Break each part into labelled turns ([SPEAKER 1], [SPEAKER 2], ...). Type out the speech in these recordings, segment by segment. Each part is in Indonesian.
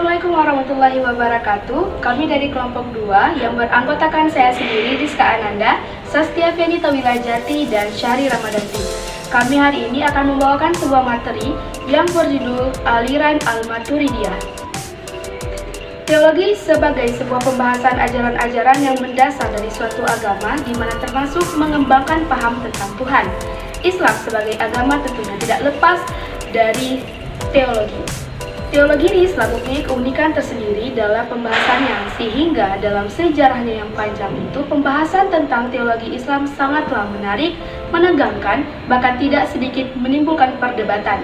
[SPEAKER 1] Assalamualaikum warahmatullahi wabarakatuh. Kami dari kelompok 2 yang beranggotakan saya sendiri, Rizka Ananda, Sastia Fianita Wilajati, dan Syahri Ramadanti. Kami hari ini akan membawakan sebuah materi yang berjudul Aliran Al-Maturidiyah. Teologi sebagai sebuah pembahasan ajaran-ajaran yang mendasar dari suatu agama, di mana termasuk mengembangkan paham tentang Tuhan. Islam sebagai agama tentunya tidak lepas dari teologi. Teologi di Islam mempunyai keunikan tersendiri dalam pembahasannya, sehingga dalam sejarahnya yang panjang itu, pembahasan tentang teologi Islam sangatlah menarik, menegangkan, bahkan tidak sedikit menimbulkan perdebatan.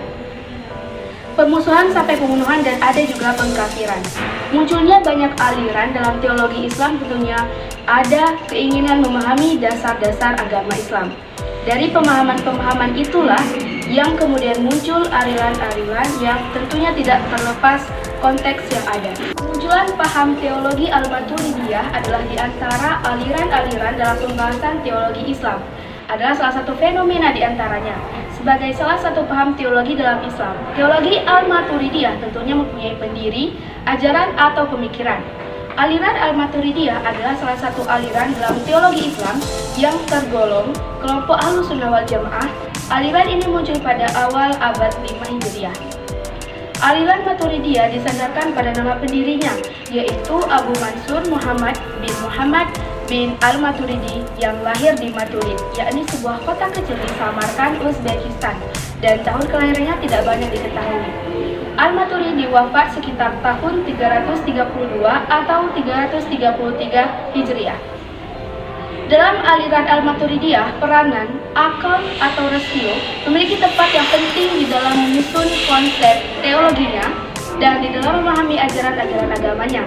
[SPEAKER 1] Permusuhan sampai pembunuhan dan ada juga pengkafiran. Munculnya banyak aliran dalam teologi Islam tentunya ada keinginan memahami dasar-dasar agama Islam. Dari pemahaman-pemahaman itulah yang kemudian muncul aliran-aliran yang tentunya tidak terlepas konteks yang ada. Kemunculan paham teologi Al-Maturidiyah adalah di antara aliran-aliran dalam pembahasan teologi Islam. Adalah salah satu fenomena di antaranya. Sebagai salah satu paham teologi dalam Islam, teologi Al-Maturidiyah tentunya mempunyai pendiri, ajaran atau pemikiran. Aliran Al-Maturidiyah adalah salah satu aliran dalam teologi Islam yang tergolong kelompok Ahlussunnah wal Jamaah. Aliran ini muncul pada awal abad 5 Hijriah. Aliran Maturidiyah disandarkan pada nama pendirinya, yaitu Abu Mansur Muhammad bin Al-Maturidi yang lahir di Maturid, yakni sebuah kota kecil di Samarkand, Uzbekistan, dan tahun kelahirannya tidak banyak diketahui. Al-Maturidi wafat sekitar tahun 332 atau 333 Hijriah. Dalam aliran Al-Maturidiyah, peranan akal atau rasio memiliki tempat yang penting di dalam menyusun konsep teologinya dan di dalam memahami ajaran-ajaran agamanya.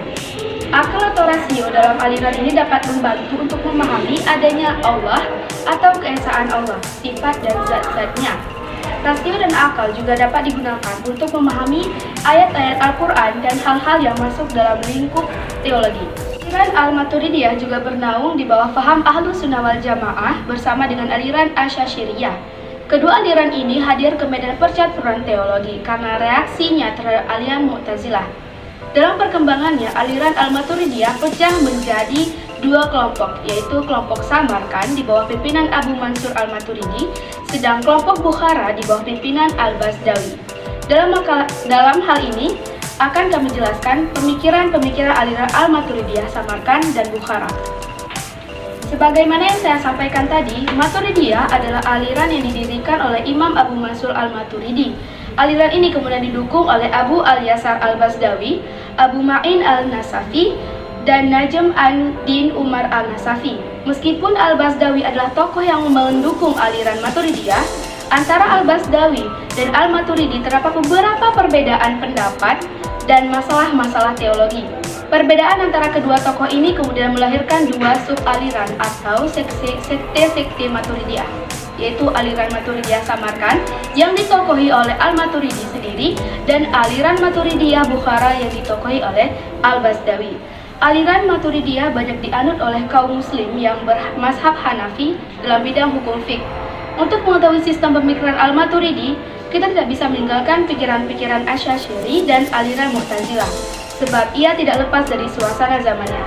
[SPEAKER 1] Akal atau rasio dalam aliran ini dapat membantu untuk memahami adanya Allah atau keesaan Allah, sifat dan zat-zatnya. Rasio dan akal juga dapat digunakan untuk memahami ayat-ayat Al-Quran dan hal-hal yang masuk dalam lingkup teologi. Aliran Al-Maturidiyah juga bernaung di bawah paham Ahlussunnah wal Jamaah bersama dengan aliran Asy'ariyah. Kedua aliran ini hadir ke medan percaturan teologi karena reaksinya terhadap aliran Mu'tazilah. Dalam perkembangannya, aliran Al-Maturidiyah pecah menjadi dua kelompok, yaitu kelompok Samarkand di bawah pimpinan Abu Mansur Al-Maturidi, sedang kelompok Bukhara di bawah pimpinan Al-Bazdawi. Dalam hal ini, akan kami jelaskan pemikiran-pemikiran aliran Al-Maturidiyah Samarkand dan Bukhara. Sebagaimana yang saya sampaikan tadi, Maturidiyah adalah aliran yang didirikan oleh Imam Abu Mansur Al-Maturidi. Aliran ini kemudian didukung oleh Abu Al-Yasar Al-Bazdawi, Abu Ma'in Al-Nasafi, dan Najm ad-Din Umar Al-Nasafi. Meskipun Al-Bazdawi adalah tokoh yang mendukung aliran Maturidiyah, antara Al-Bazdawi dan Al-Maturidi terdapat beberapa perbedaan pendapat dan masalah-masalah teologi. Perbedaan antara kedua tokoh ini kemudian melahirkan dua sub-aliran atau sekte Maturidiyah, yaitu aliran Maturidiyah Samarkand yang ditokohi oleh Al-Maturidi sendiri dan aliran Maturidiyah Bukhara yang ditokohi oleh Al-Bazdawi. Aliran Maturidiyah banyak dianut oleh kaum muslim yang bermazhab Hanafi dalam bidang hukum fiqh. Untuk mengetahui sistem pemikiran Al-Maturidi, kita tidak bisa meninggalkan pikiran-pikiran Asy'ari dan aliran Mu'tazilah, sebab ia tidak lepas dari suasana zamannya.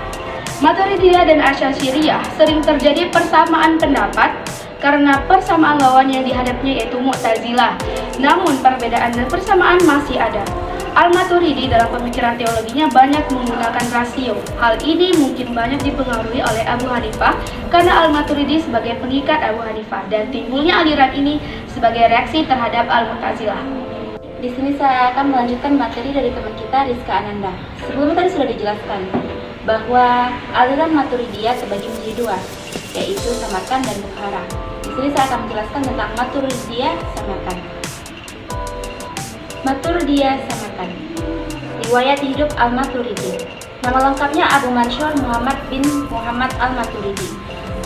[SPEAKER 1] Maturidiyah dan Asy'ariyah sering terjadi persamaan pendapat karena persamaan lawan yang dihadapnya yaitu Mu'tazilah. Namun perbedaan dan persamaan masih ada. Al-Maturidi dalam pemikiran teologinya banyak menggunakan rasio. Hal ini mungkin banyak dipengaruhi oleh Abu Hanifah karena Al-Maturidi sebagai pengikat Abu Hanifah dan timbulnya aliran ini sebagai reaksi terhadap Al-Mu'tazilah.
[SPEAKER 2] Di sini saya akan melanjutkan materi dari teman kita Rizka Ananda. Sebelumnya tadi sudah dijelaskan bahwa aliran Maturidiyah terbagi menjadi dua, yaitu Samarkand dan Bukhara. Di sini saya akan menjelaskan tentang Maturidiyah Samarkand. Maturidiyah Samarkand. Riwayat hidup Al-Maturidi. Nama lengkapnya Abu Mansur Muhammad bin Muhammad Al-Maturidi.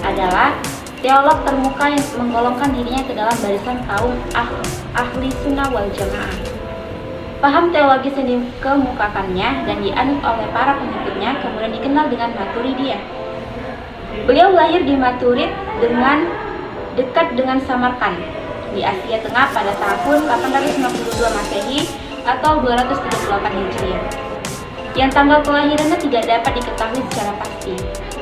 [SPEAKER 2] Adalah teolog termuka yang menggolongkan dirinya ke dalam barisan kaum ahli sunnah wal jamaah. Paham teologi yang dikemukakannya dan dianut oleh para pengikutnya kemudian dikenal dengan Maturidiyah. Beliau lahir di Maturid dekat dengan Samarkand di Asia Tengah pada tahun 852 Masehi atau 238 Hijriah. yang tanggal kelahirannya tidak dapat diketahui secara pasti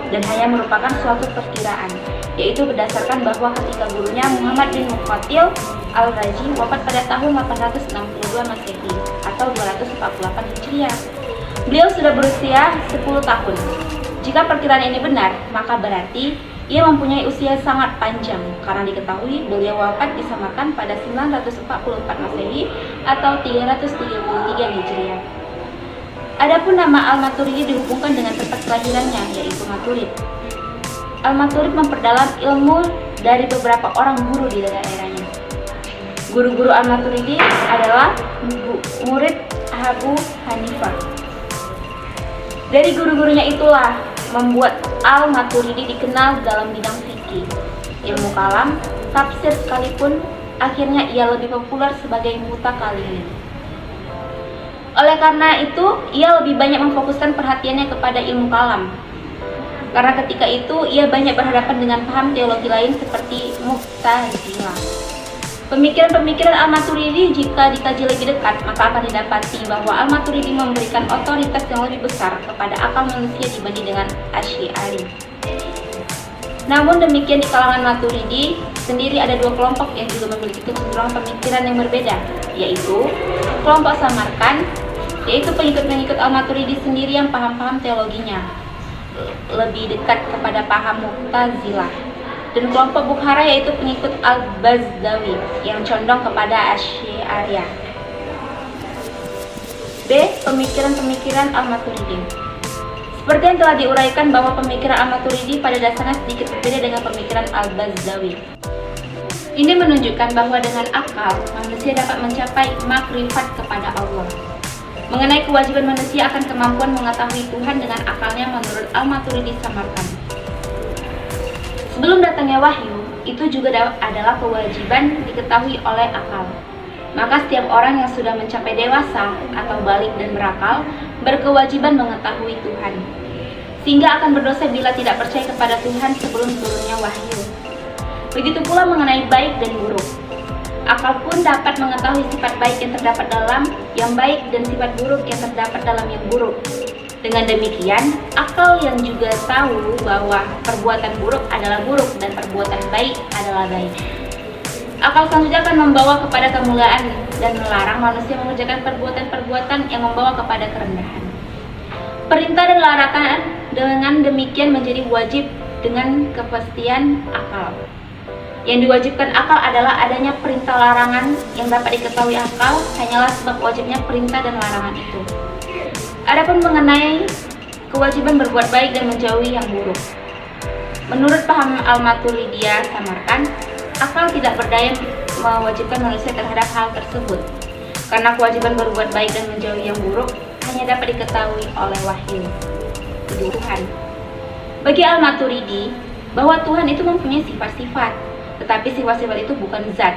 [SPEAKER 2] dan hanya merupakan suatu perkiraan, yaitu berdasarkan bahwa ketika gurunya Muhammad bin Muqatil al-Razi wafat pada tahun 862 Masehi atau 248 Hijriah. Beliau sudah berusia 10 tahun. Jika perkiraan ini benar, maka berarti ia mempunyai usia sangat panjang karena diketahui beliau wafat di Samarkand pada 944 Masehi atau 333 Hijriah. Adapun nama Al-Maturidi dihubungkan dengan tempat kelahirannya, yaitu Maturid. Al-Maturid memperdalam ilmu dari beberapa orang guru di daerahnya. Guru-guru Al-Maturidi adalah murid Abu Hanifah. Dari guru-gurunya itulah membuat Al-Maturidi dikenal dalam bidang fikih, ilmu kalam, tafsir sekalipun akhirnya ia lebih populer sebagai mutakallim. Oleh karena itu, ia lebih banyak memfokuskan perhatiannya kepada ilmu kalam. Karena ketika itu ia banyak berhadapan dengan paham teologi lain seperti Mu'tazilah. Pemikiran-pemikiran Al-Maturidi jika dikaji lebih dekat, maka akan didapati bahwa Al-Maturidi memberikan otoritas yang lebih besar kepada akal manusia dibanding dengan Asy'ari. Namun demikian, di kalangan Maturidi sendiri ada dua kelompok yang juga memiliki kecenderungan pemikiran yang berbeda, yaitu kelompok Samarkand, yaitu pengikut-pengikut Al-Maturidi sendiri yang paham-paham teologinya lebih dekat kepada paham Mu'tazilah, dan kelompok Bukhara yaitu pengikut Al-Bazdawi yang condong kepada Asy'ariyah. B. Pemikiran-pemikiran Al-Maturidi. Seperti yang telah diuraikan bahwa pemikiran Al-Maturidi pada dasarnya sedikit berbeda dengan pemikiran Al-Bazdawi. Ini menunjukkan bahwa dengan akal, manusia dapat mencapai makrifat kepada Allah. Mengenai kewajiban manusia akan kemampuan mengetahui Tuhan dengan akalnya menurut Al-Maturidi Samarkand. Sebelum datangnya wahyu, itu juga adalah kewajiban diketahui oleh akal. Maka setiap orang yang sudah mencapai dewasa atau balik dan berakal berkewajiban mengetahui Tuhan, sehingga akan berdosa bila tidak percaya kepada Tuhan sebelum turunnya wahyu. Begitu pula mengenai baik dan buruk. Akal pun dapat mengetahui sifat baik yang terdapat dalam yang baik dan sifat buruk yang terdapat dalam yang buruk. Dengan demikian, akal yang juga tahu bahwa perbuatan buruk adalah buruk dan perbuatan baik adalah baik. Akal selanjutnya akan membawa kepada kemuliaan dan melarang manusia mengerjakan perbuatan-perbuatan yang membawa kepada kerendahan. Perintah dan larangan dengan demikian menjadi wajib dengan kepastian akal. Yang diwajibkan akal adalah adanya perintah larangan yang dapat diketahui akal hanyalah sebab wajibnya perintah dan larangan itu. Adapun mengenai kewajiban berbuat baik dan menjauhi yang buruk, menurut paham Al-Maturidiyah Samarkand, akal tidak berdaya mewajibkan manusia terhadap hal tersebut, karena kewajiban berbuat baik dan menjauhi yang buruk hanya dapat diketahui oleh wahyu Tuhan. Bagi Al-Maturidi, bahwa Tuhan itu mempunyai sifat-sifat, tetapi sifat-sifat itu bukan zat.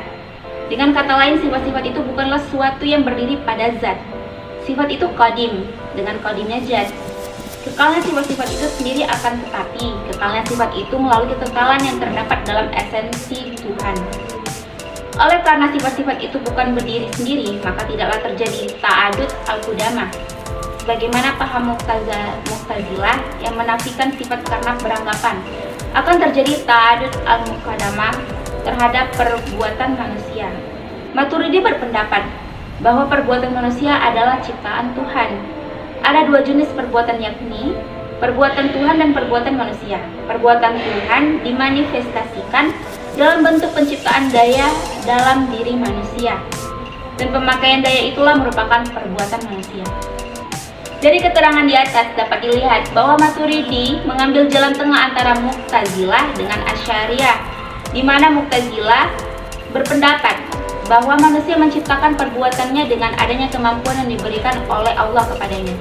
[SPEAKER 2] Dengan kata lain, sifat-sifat itu bukanlah sesuatu yang berdiri pada zat. Sifat itu qadim, dengan qadimnya zat. Kekalnya sifat-sifat itu sendiri akan tetapi kekalnya sifat itu melalui kekekalan yang terdapat dalam esensi Tuhan. Oleh karena sifat-sifat itu bukan berdiri sendiri, maka tidaklah terjadi ta'adud al-qudamah, sebagaimana paham Mu'tazilah yang menafikan sifat karena beranggapan akan terjadi ta'adud al-muqaddamah terhadap perbuatan manusia. Maturidi berpendapat bahwa perbuatan manusia adalah ciptaan Tuhan. Ada dua jenis perbuatan, yakni perbuatan Tuhan dan perbuatan manusia. Perbuatan Tuhan dimanifestasikan dalam bentuk penciptaan daya dalam diri manusia, dan pemakaian daya itulah merupakan perbuatan manusia. Dari keterangan di atas dapat dilihat bahwa Maturidi mengambil jalan tengah antara Mu'tazilah dengan Asy'ariyah, di mana Mu'tazilah berpendapat bahwa manusia menciptakan perbuatannya dengan adanya kemampuan yang diberikan oleh Allah kepadanya.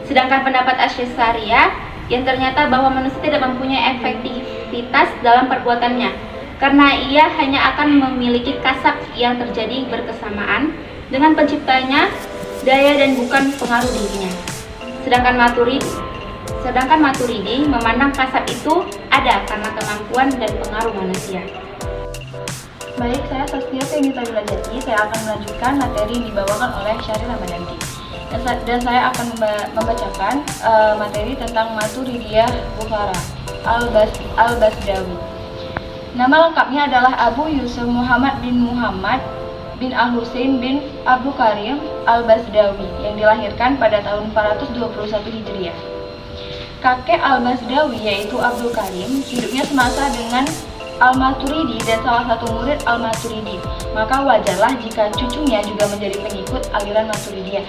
[SPEAKER 2] Sedangkan pendapat Asy'ariyah yang ternyata bahwa manusia tidak mempunyai efektivitas dalam perbuatannya, karena ia hanya akan memiliki kasab yang terjadi berkesamaan dengan penciptanya daya dan bukan pengaruh dirinya. Sedangkan Maturidi memandang kasab itu ada karena kemampuan dan pengaruh manusia.
[SPEAKER 1] Baik, saya Tasnia Febita Wilajati. Saya akan melanjutkan materi yang dibawakan oleh Syahri Ramadanti.
[SPEAKER 2] dan saya akan membacakan materi tentang Maturidiyah Bukhara Al-Basdawi. Nama lengkapnya adalah Abu Yusuf Muhammad bin Al-Husain bin Abdul Karim Al-Basdawi yang dilahirkan pada tahun 421 Hijriah. Kakek Al-Basdawi yaitu Abdul Karim hidupnya semasa dengan Al-Maturidi dan salah satu murid Al-Maturidi, maka wajarlah jika cucunya juga menjadi pengikut aliran Maturidiyah.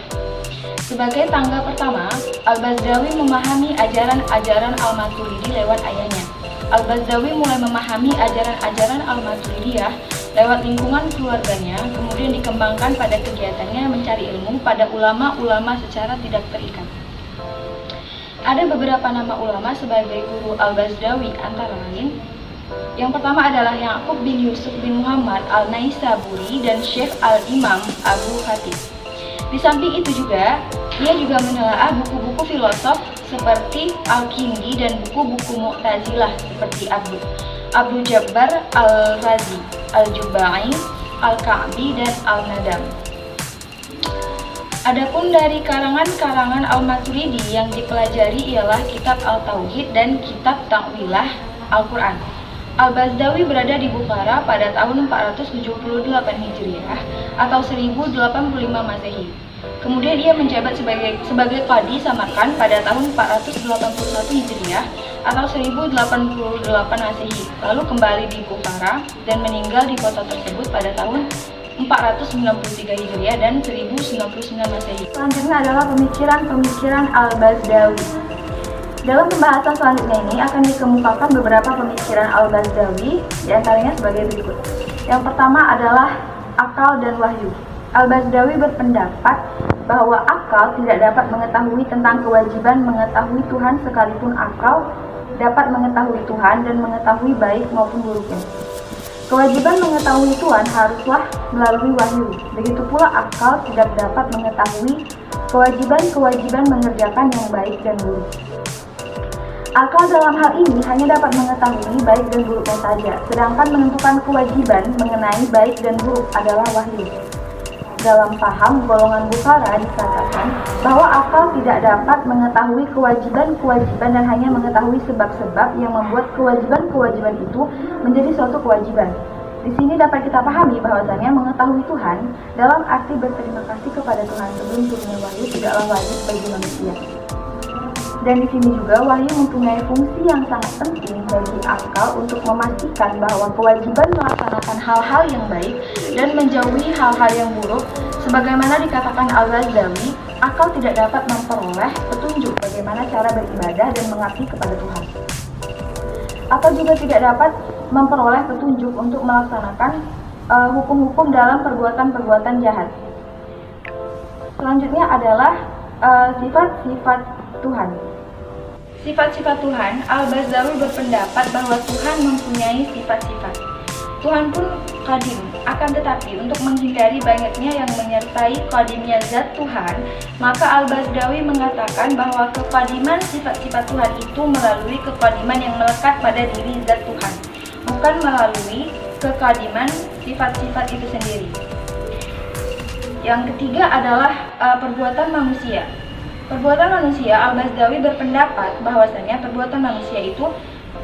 [SPEAKER 2] Sebagai tangga pertama, Al-Basdawi memahami ajaran-ajaran Al-Maturidi lewat ayahnya. Al-Basdawi mulai memahami ajaran-ajaran Al-Maturidiyah lewat lingkungan keluarganya, kemudian dikembangkan pada kegiatannya mencari ilmu pada ulama-ulama secara tidak terikat. Ada beberapa nama ulama sebagai guru Al-Basdawi, antara lain yang pertama adalah Ya'qub bin Yusuf bin Muhammad Al-Naisaburi dan Syekh Al-Imam Abu Khatib. Di samping itu juga, dia juga menelaah buku-buku filosof seperti Al-Kindi dan buku-buku Mu'tazilah seperti Abdul Jabbar Al-Razi, Al-Jubai, Al-Ka'bi, dan Al-Nadam. Adapun dari karangan-karangan Al-Maturidi yang dipelajari ialah Kitab Al-Tauhid dan Kitab Ta'wilah Al-Quran. Al-Basdawi berada di Bukhara pada tahun 478 Hijriah atau 1085 Masehi. Kemudian ia menjabat sebagai Qadi Samarkand pada tahun 481 Hijriah atau 1088 Masehi, lalu kembali di Bukhara dan meninggal di kota tersebut pada tahun 493 Hijriah dan 1099 Masehi. Selanjutnya adalah pemikiran Al-Basdawi. Dalam pembahasan selanjutnya ini akan dikemukakan beberapa pemikiran Al-Basdawi, diantaranya sebagai berikut. Yang pertama adalah akal dan wahyu. Al-Basdawi berpendapat bahwa akal tidak dapat mengetahui tentang kewajiban mengetahui Tuhan sekalipun akal dapat mengetahui Tuhan dan mengetahui baik maupun buruknya. Kewajiban mengetahui Tuhan haruslah melalui wahyu. Begitu pula akal tidak dapat mengetahui kewajiban mengerjakan yang baik dan buruk. Akal dalam hal ini hanya dapat mengetahui baik dan buruknya saja, sedangkan menentukan kewajiban mengenai baik dan buruk adalah wahyu. Dalam paham golongan Bukhara dikatakan bahwa akal tidak dapat mengetahui kewajiban dan hanya mengetahui sebab-sebab yang membuat kewajiban itu menjadi suatu kewajiban. Di sini dapat kita pahami bahwasannya mengetahui Tuhan dalam arti berterima kasih kepada Tuhan sebelum turunnya wahyu tidaklah wajib bagi manusia. Dan di sini juga wahyu mempunyai fungsi yang sangat penting bagi akal untuk memastikan bahwa kewajiban melaksanakan hal-hal yang baik dan menjauhi hal-hal yang buruk. Sebagaimana dikatakan Al-Basdawi, akal tidak dapat memperoleh petunjuk bagaimana cara beribadah dan mengabdi kepada Tuhan. Akal juga tidak dapat memperoleh petunjuk untuk melaksanakan hukum-hukum dalam perbuatan-perbuatan jahat. Selanjutnya adalah sifat-sifat Tuhan. Sifat-sifat Tuhan, Al-Basdawi berpendapat bahwa Tuhan mempunyai sifat-sifat. Tuhan pun qadim, akan tetapi untuk menghindari banyaknya yang menyertai qadimnya zat Tuhan, maka Al-Basdawi mengatakan bahwa kekadiman sifat-sifat Tuhan itu melalui kekadiman yang melekat pada diri zat Tuhan, bukan melalui kekadiman sifat-sifat itu sendiri. Yang ketiga adalah perbuatan manusia. Perbuatan manusia, Al-Basdawi berpendapat bahwasanya perbuatan manusia itu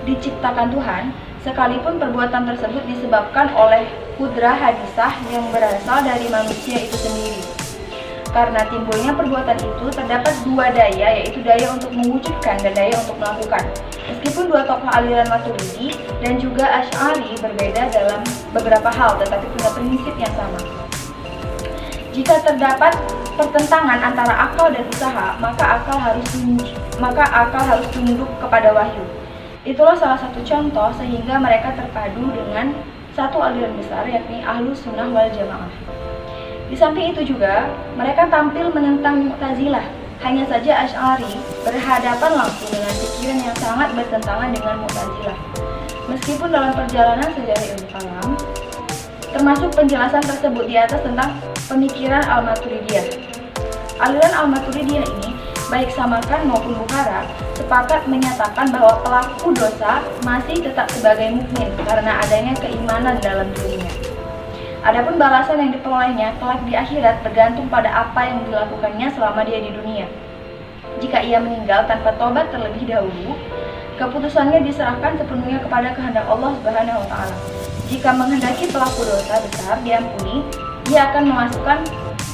[SPEAKER 2] diciptakan Tuhan, sekalipun perbuatan tersebut disebabkan oleh kudrah hadisah yang berasal dari manusia itu sendiri. Karena timbulnya perbuatan itu terdapat dua daya, yaitu daya untuk mewujudkan dan daya untuk melakukan. Meskipun dua tokoh aliran Maturidi dan juga Asy'ari berbeda dalam beberapa hal, tetapi punya prinsip yang sama. Jika terdapat pertentangan antara akal dan usaha, maka akal harus tunduk kepada wahyu. Itulah salah satu contoh sehingga mereka terpadu dengan satu aliran besar, yakni Ahlus Sunnah wal Jamaah. Di samping itu juga, mereka tampil menentang Mu'tazilah. Hanya saja Asy'ari berhadapan langsung dengan pikiran yang sangat bertentangan dengan Mu'tazilah. Meskipun dalam perjalanan sejarah ilmu kalam, termasuk penjelasan tersebut di atas tentang pemikiran Al-Maturidiyah. Aliran Al-Maturidiyah ini, baik Samarkand maupun Bukhara, sepakat menyatakan bahwa pelaku dosa masih tetap sebagai mukmin karena adanya keimanan dalam dirinya.
[SPEAKER 3] Adapun balasan yang diperolehnya kelak di akhirat bergantung pada apa yang dilakukannya selama dia di dunia. Jika ia meninggal tanpa tobat terlebih dahulu, keputusannya diserahkan sepenuhnya kepada kehendak Allah Subhanahu wa taala. Jika menghendaki pelaku dosa besar diampuni, dia akan memasukkan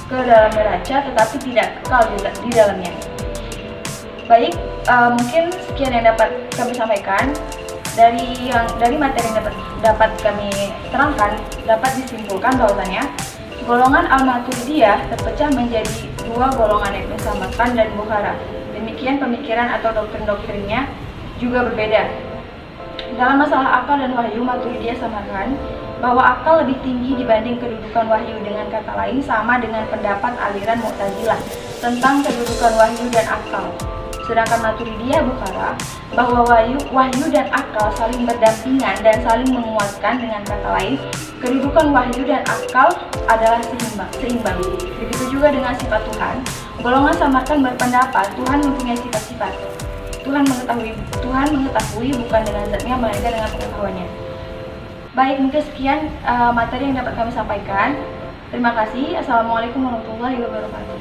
[SPEAKER 3] ke dalam neraca tetapi tidak kekal di dalamnya. Baik, mungkin sekian yang dapat kami sampaikan. Dari materi yang dapat kami terangkan, dapat disimpulkan bahwasannya golongan Al-Maturidiyah terpecah menjadi dua golongan, yaitu Samarkand dan Bukhara. Demikian pemikiran atau doktrin-doktrinnya juga berbeda. Dalam masalah akal dan wahyu, Maturidiyah Samarkand bahwa akal lebih tinggi dibanding kedudukan wahyu. Dengan kata lain, sama dengan pendapat aliran Mu'tazilah tentang kedudukan wahyu dan akal. Sedangkan Maturidiyah Bukhara bahwa wahyu dan akal saling berdampingan dan saling menguatkan. Dengan kata lain, kedudukan wahyu dan akal adalah seimbang. Begitu juga dengan sifat Tuhan. Golongan Samarkand berpendapat Tuhan mempunyai sifat-sifat. Tuhan mengetahui bukan dengan zatnya melainkan dengan pengetahuannya. Baik, mungkin sekian materi yang dapat kami sampaikan. Terima kasih. Assalamualaikum warahmatullahi wabarakatuh.